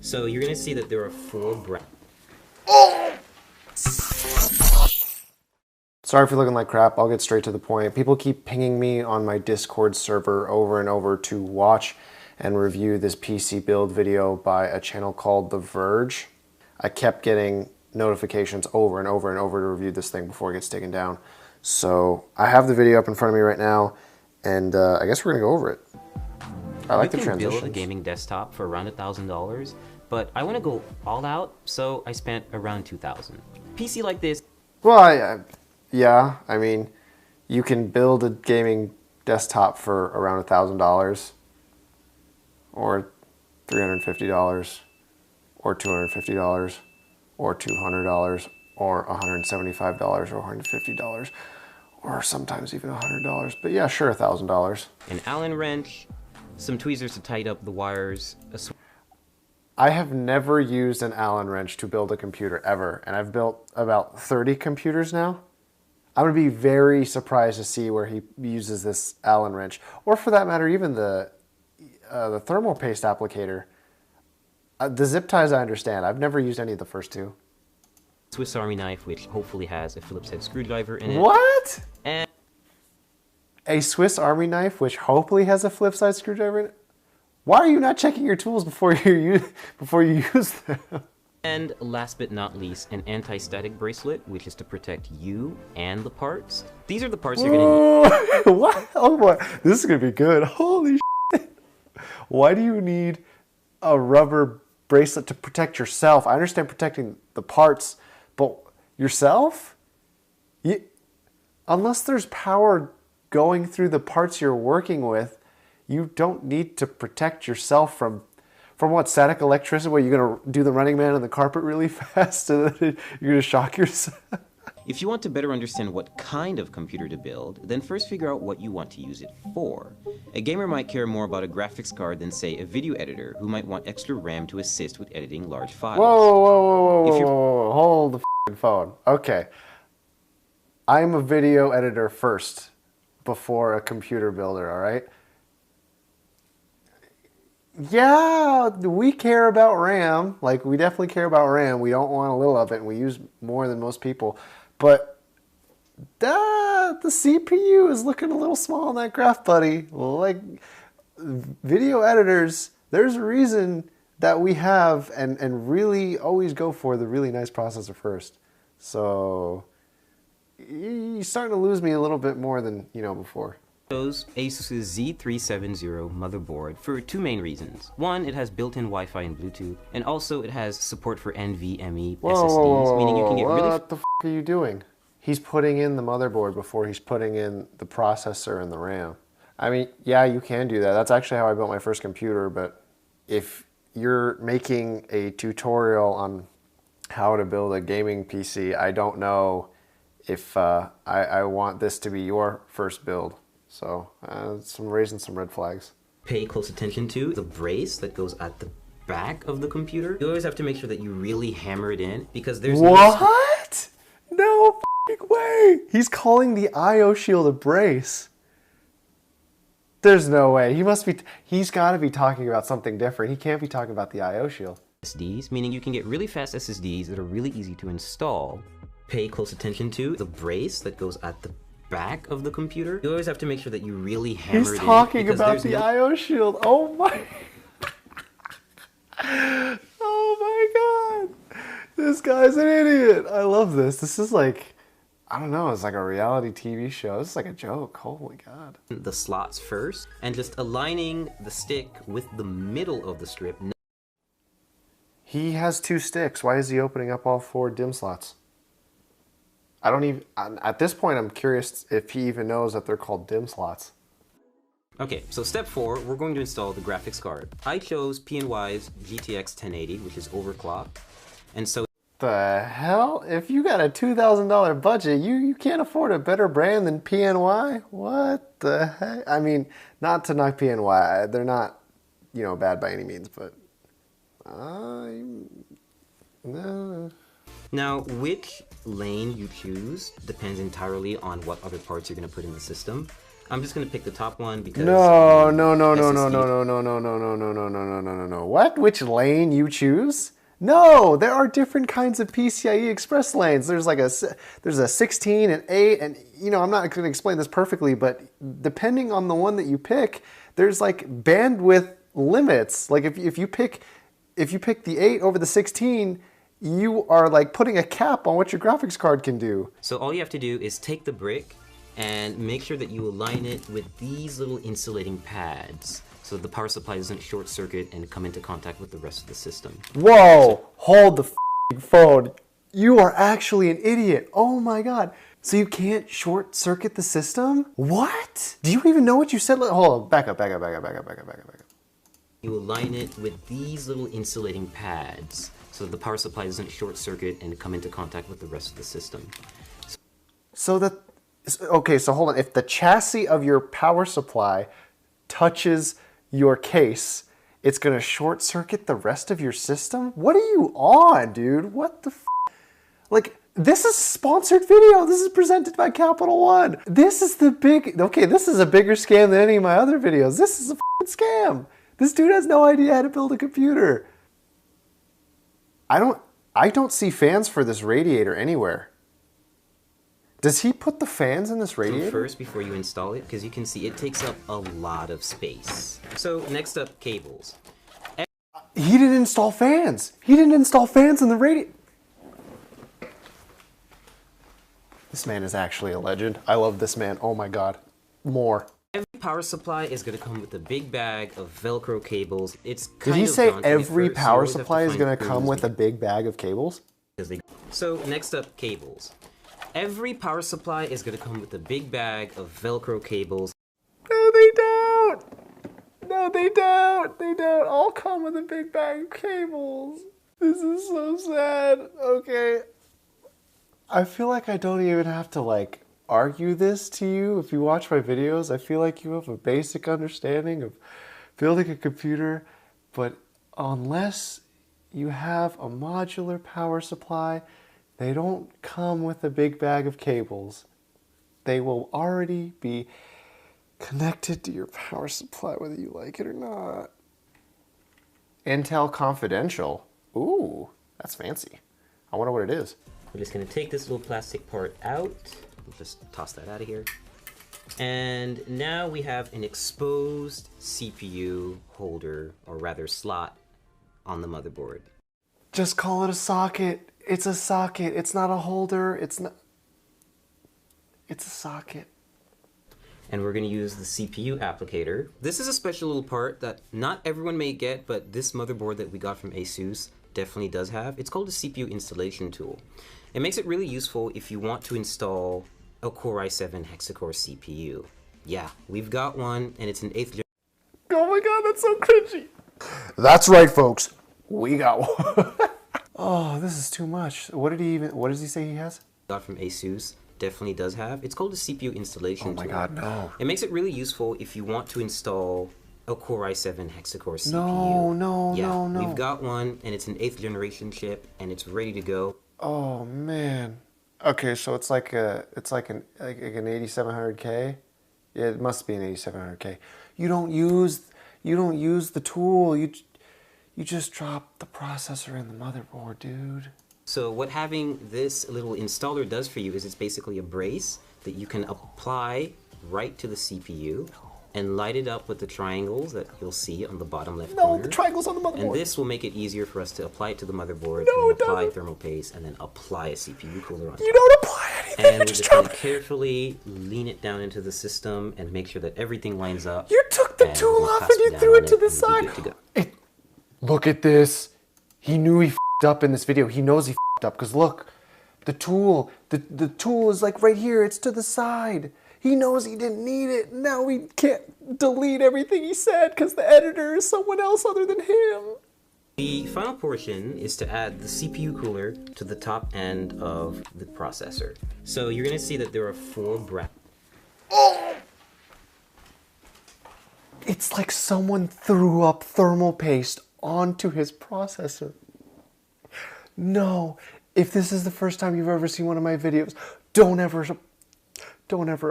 So you're gonna see that there are 4 brands. Sorry for looking like crap, I'll get straight to the point. People keep pinging me on my Discord server over and over to watch and review this PC build video by a channel called The Verge. I kept getting notifications over and over and over to review this thing before it gets taken down. So I have the video up in front of me right now, and I guess we're gonna go over it. I like the transitions. You can build a gaming desktop for around $1,000, but I want to go all out, so I spent around $2,000. PC like this. Well, yeah, I mean, you can build a gaming desktop for around $1,000, or $350, or $250, or $200, or $175, or $150, or sometimes even $100. But yeah, sure, $1,000. An Allen wrench, some tweezers to tighten up the wires. I have never used an Allen wrench to build a computer ever, and I've built about 30 computers now. I would be very surprised to see where he uses this Allen wrench, or for that matter, even the thermal paste applicator. The zip ties I understand. I've never used any of the first two. Swiss Army knife, which hopefully has a Phillips head screwdriver in it. What? And a Swiss Army knife, which hopefully has a flip side screwdriver in it? Why are you not checking your tools before you use them? And last but not least, an anti-static bracelet, which is to protect you and the parts. These are the parts you're gonna need. What? Oh boy, this is gonna be good. Holy shit. Why do you need a rubber bracelet to protect yourself? I understand protecting the parts, but yourself? Unless there's power going through the parts you're working with, you don't need to protect yourself from what, static electricity? What, you're gonna do the Running Man on the carpet really fast and then you're gonna shock yourself? If you want to better understand what kind of computer to build, then first figure out what you want to use it for. A gamer might care more about a graphics card than, say, a video editor, who might want extra RAM to assist with editing large files. Whoa, hold the f***ing phone. Okay. I'm a video editor first, before a computer builder, all right? Yeah, we care about RAM. Like, we definitely care about RAM. We don't want a little of it, and we use more than most people. But the CPU is looking a little small on that graph, buddy. Like, video editors, there's a reason that we have and really always go for the really nice processor first. So you're starting to lose me a little bit more than, before. Chose Asus's Z370 motherboard for 2 main reasons. One, it has built-in Wi-Fi and Bluetooth, and also it has support for NVMe SSDs, meaning you can get really... What the f*** are you doing? He's putting in the motherboard before he's putting in the processor and the RAM. I mean, yeah, you can do that. That's actually how I built my first computer, but if you're making a tutorial on how to build a gaming PC, I don't know if I want this to be your first build. So, raising some red flags. Pay close attention to the brace that goes at the back of the computer. You always have to make sure that you really hammer it in, because there's What? No f***ing way! He's calling the I/O shield a brace. There's no way. He's got to be talking about something different. He can't be talking about the I/O shield. SSDs, meaning you can get really fast SSDs that are really easy to install. Pay close attention to the brace that goes at the back of the computer. You always have to make sure that you really hammer it in. He's talking about the I/O shield. Oh my... Oh my god. This guy's an idiot. I love this. This is like, I don't know, it's like a reality TV show. This is like a joke. Holy god. The slots first, and just aligning the stick with the middle of the strip. He has 2 sticks. Why is he opening up all 4 DIMM slots? I don't even, at this point, I'm curious if he even knows that they're called DIMM slots. Okay, so step 4, we're going to install the graphics card. I chose PNY's GTX 1080, which is overclocked, and so... The hell? If you got a $2,000 budget, you can't afford a better brand than PNY? What the heck? I mean, not to knock PNY, they're not, bad by any means, but... No. Now, which lane you choose depends entirely on what other parts you're going to put in the system. I'm just gonna pick the top one because No. What? Which lane you choose? No, there are different kinds of PCIe Express lanes. There's a 16 and 8, and I'm not going to explain this perfectly, but depending on the one that you pick, there's like bandwidth limits. Like if you pick the 8 over the 16, you are like putting a cap on what your graphics card can do. So all you have to do is take the brick and make sure that you align it with these little insulating pads so that the power supply doesn't short circuit and come into contact with the rest of the system. Whoa, hold the phone. You are actually an idiot. Oh my God. So you can't short circuit the system? What? Do you even know what you said? Hold on, back up. You align it with these little insulating pads so that the power supply doesn't short circuit and come into contact with the rest of the system. Okay, so hold on. If the chassis of your power supply touches your case, it's gonna short circuit the rest of your system? What are you on, dude? What the Like, this is a sponsored video. This is presented by Capital One. This is this is a bigger scam than any of my other videos. This is a scam. This dude has no idea how to build a computer. I don't see fans for this radiator anywhere. Does he put the fans in this radiator? So first, before you install it, because you can see it takes up a lot of space. So next up, cables. He didn't install fans. He didn't install fans in the radiator. This man is actually a legend. I love this man. Oh my God. More. Every power supply is going to come with a big bag of Velcro cables. Did he say every power supply is going to come with a big bag of cables? So next up, cables. Every power supply is going to come with a big bag of Velcro cables. No, they don't. No, they don't. They don't all come with a big bag of cables. This is so sad. Okay. I feel like I don't even have to like argue this to you. If you watch my videos, I feel like you have a basic understanding of building a computer, but unless you have a modular power supply, they don't come with a big bag of cables. They will already be connected to your power supply whether you like it or not. Intel Confidential. Ooh, that's fancy. I wonder what it is. We're just going to take this little plastic part out. We'll just toss that out of here. And now we have an exposed CPU holder, or rather slot, on the motherboard. Just call it a socket. It's a socket. It's not a holder. It's a socket. And we're going to use the CPU applicator. This is a special little part that not everyone may get, but this motherboard that we got from ASUS definitely does have. It's called a CPU installation tool. It makes it really useful if you want to install a Core i7 hexa-core CPU. Yeah, we've got one, and it's an 8th gen. Oh my God, that's so cringy. That's right, folks. We got one. Oh, this is too much. What does he say he has? Got from ASUS definitely does have. It's called a CPU installation tool. Oh my God, no. It makes it really useful if you want to install a Core i7 hexa-core CPU. No. We've got one, and it's an 8th generation chip, and it's ready to go. Oh man. Okay, so it's like an 8700K. Yeah, it must be an 8700K. You don't use the tool. You just drop the processor in the motherboard, dude. So what having this little installer does for you is it's basically a brace that you can apply right to the CPU and light it up with the triangles that you'll see on the bottom left corner. No, the triangles on the motherboard. And this will make it easier for us to apply it to the motherboard, No, and apply thermal paste, and then apply a CPU cooler on top. You don't apply anything. And we're just going to carefully lean it down into the system and make sure that everything lines up. You took the tool off and you threw it to the side. Look at this. He knew he f***ed up in this video. He knows he f***ed up because look, the tool is like right here. It's to the side. He knows he didn't need it. Now we can't delete everything he said because the editor is someone else other than him. The final portion is to add the CPU cooler to the top end of the processor. So you're going to see that there are 4 brackets. Oh! It's like someone threw up thermal paste onto his processor. No, if this is the first time you've ever seen one of my videos, don't ever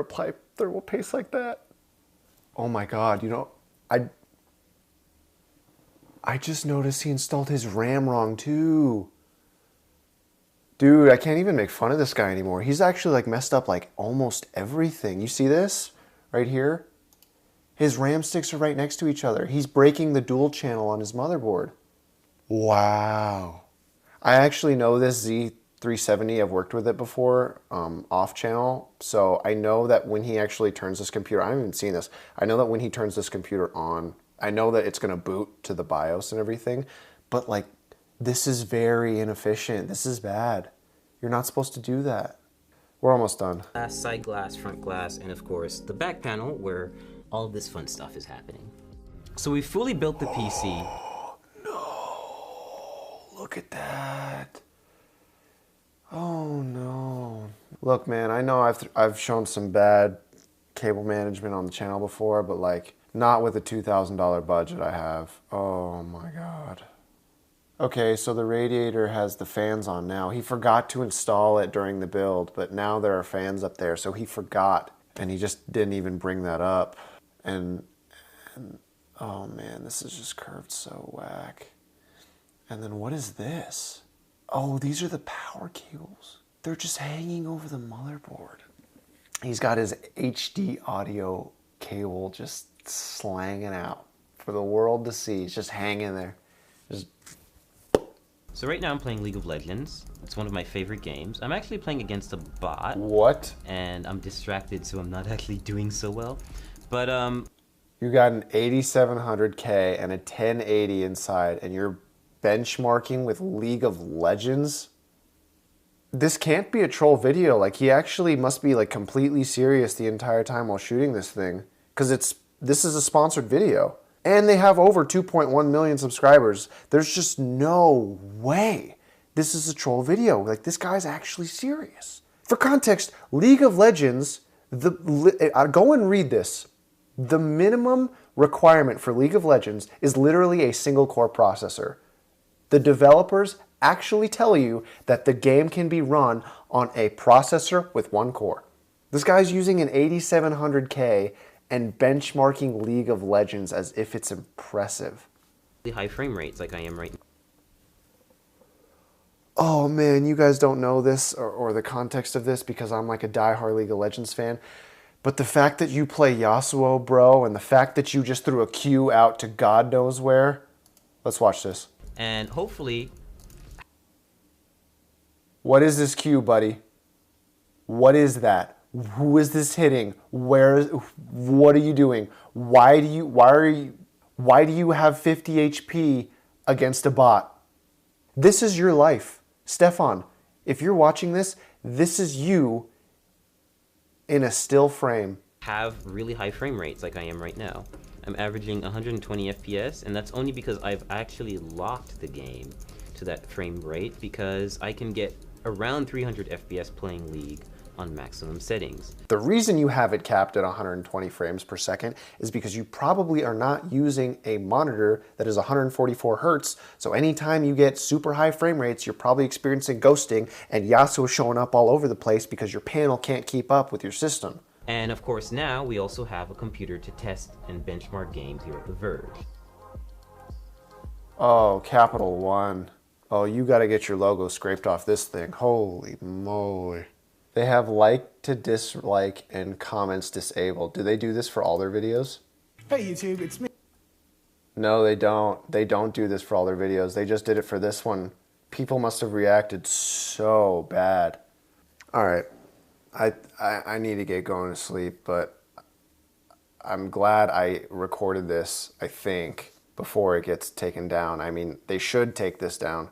apply thermal paste like that. Oh my God, you know, I just noticed he installed his RAM wrong too. Dude, I can't even make fun of this guy anymore. He's actually like messed up like almost everything. You see this right here? His RAM sticks are right next to each other. He's breaking the dual channel on his motherboard. Wow. I actually know this Z370. I've worked with it before, off channel. So I know that when he actually turns this computer, I haven't even seen this. I know that when he turns this computer on, I know that it's gonna boot to the BIOS and everything, but like, this is very inefficient. This is bad. You're not supposed to do that. We're almost done. Glass, side glass, front glass, and of course the back panel where all of this fun stuff is happening. So we fully built the PC. No, look at that. Oh no. Look, man, I know I've shown some bad cable management on the channel before, but like not with the $2,000 budget I have. Oh my God. Okay, so the radiator has the fans on now. He forgot to install it during the build, but now there are fans up there, so he forgot, and he just didn't even bring that up. And oh man, this is just curved so whack. And then what is this? Oh, these are the power cables. They're just hanging over the motherboard. He's got his HD audio cable just slanging out for the world to see. It's just hanging there. Just... So right now I'm playing League of Legends. It's one of my favorite games. I'm actually playing against a bot. What? And I'm distracted, so I'm not actually doing so well. But you got an 8700K and a 1080 inside, and you're benchmarking with League of Legends? This can't be a troll video. Like, he actually must be like completely serious the entire time while shooting this thing, because this is a sponsored video. And they have over 2.1 million subscribers. There's just no way this is a troll video. Like, this guy's actually serious. For context, League of Legends, go and read this. The minimum requirement for League of Legends is literally a single core processor. The developers actually tell you that the game can be run on a processor with one core. This guy's using an 8700K and benchmarking League of Legends as if it's impressive. high frame rates like I am right now. Oh man, you guys don't know this or the context of this because I'm like a diehard League of Legends fan. But the fact that you play Yasuo, bro, and the fact that you just threw a Q out to God knows where. Let's watch this. And hopefully... What is this Q, buddy? What is that? Who is this hitting? What are you doing? Why do you have 50 HP against a bot? This is your life. Stefan, if you're watching this, this is you in a still frame. Have really high frame rates like I am right now. I'm averaging 120 FPS, and that's only because I've actually locked the game to that frame rate, because I can get around 300 FPS playing League on maximum settings. The reason you have it capped at 120 frames per second is because you probably are not using a monitor that is 144 Hertz, so anytime you get super high frame rates, you're probably experiencing ghosting and Yasuo showing up all over the place because your panel can't keep up with your system. And of course now we also have a computer to test and benchmark games here at the Verge. Oh, Capital One. Oh, you gotta get your logo scraped off this thing. Holy moly. They have like to dislike and comments disabled. Do they do this for all their videos? Hey YouTube, it's me. No, they don't. They don't do this for all their videos. They just did it for this one. People must have reacted so bad. All right. I need to get going to sleep, but I'm glad I recorded this, I think, before it gets taken down. I mean, they should take this down.